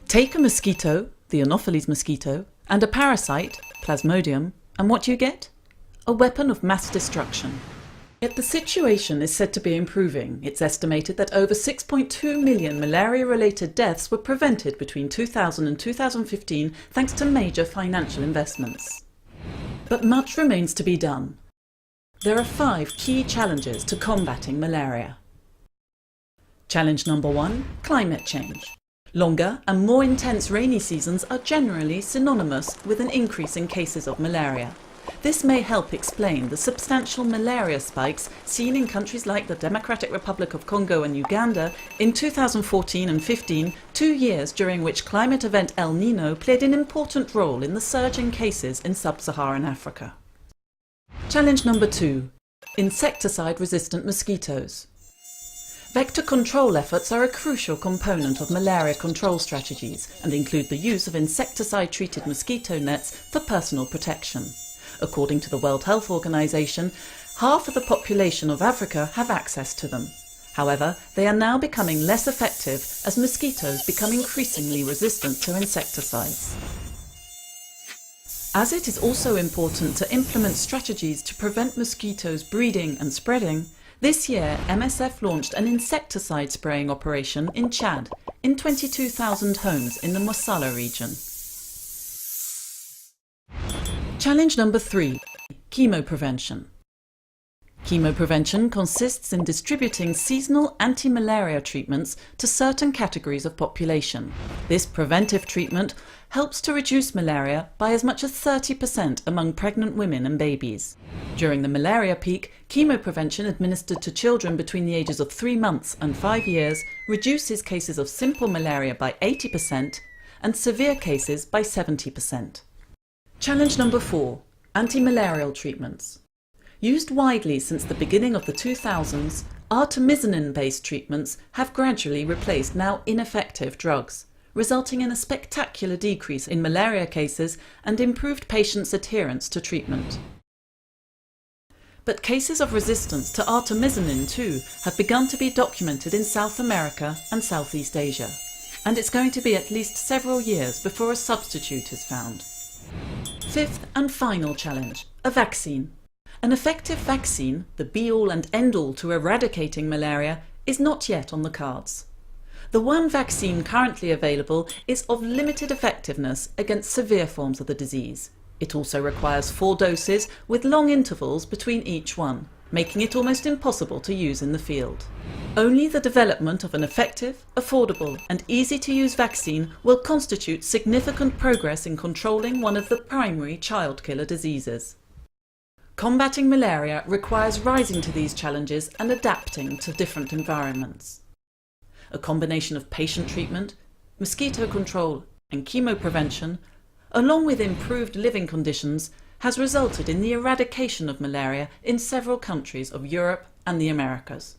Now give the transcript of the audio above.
Take a mosquito, the Anopheles mosquito, and a parasite, Plasmodium, and what do you get? A weapon of mass destruction. Yet the situation is said to be improving. It's estimated that over 6.2 million malaria-related deaths were prevented between 2000 and 2015 thanks to major financial investments. But much remains to be done. There are 5 key challenges to combating malaria. Challenge number 1, climate change. Longer and more intense rainy seasons are generally synonymous with an increase in cases of malaria. This may help explain the substantial malaria spikes seen in countries like the Democratic Republic of Congo and Uganda in 2014 and 15, 2 years during which climate event El Niño played an important role in the surge in cases in sub-Saharan Africa. Challenge number 2, insecticide-resistant mosquitoes. Vector control efforts are a crucial component of malaria control strategies and include the use of insecticide-treated mosquito nets for personal protection. According to the World Health Organization, half of the population of Africa have access to them. However, they are now becoming less effective as mosquitoes become increasingly resistant to insecticides. As it is also important to implement strategies to prevent mosquitoes breeding and spreading, this year MSF launched an insecticide spraying operation in Chad, in 22,000 homes in the Mosala region. Challenge number 3, chemoprevention. Chemoprevention consists in distributing seasonal anti-malaria treatments to certain categories of population. This preventive treatment helps to reduce malaria by as much as 30% among pregnant women and babies. During the malaria peak, chemoprevention administered to children between the ages of 3 months and 5 years reduces cases of simple malaria by 80% and severe cases by 70%. Challenge number 4, anti-malarial treatments. Used widely since the beginning of the 2000s, artemisinin-based treatments have gradually replaced now ineffective drugs, resulting in a spectacular decrease in malaria cases and improved patients' adherence to treatment. But cases of resistance to artemisinin too have begun to be documented in South America and Southeast Asia, and it's going to be at least several years before a substitute is found. 5th and final challenge, a vaccine. An effective vaccine, the be-all and end-all to eradicating malaria, is not yet on the cards. The one vaccine currently available is of limited effectiveness against severe forms of the disease. It also requires 4 doses with long intervals between each one, making it almost impossible to use in the field. Only the development of an effective, affordable and easy-to-use vaccine will constitute significant progress in controlling one of the primary child killer diseases. Combating malaria requires rising to these challenges and adapting to different environments. A combination of patient treatment, mosquito control and chemoprevention, along with improved living conditions, has resulted in the eradication of malaria in several countries of Europe and the Americas.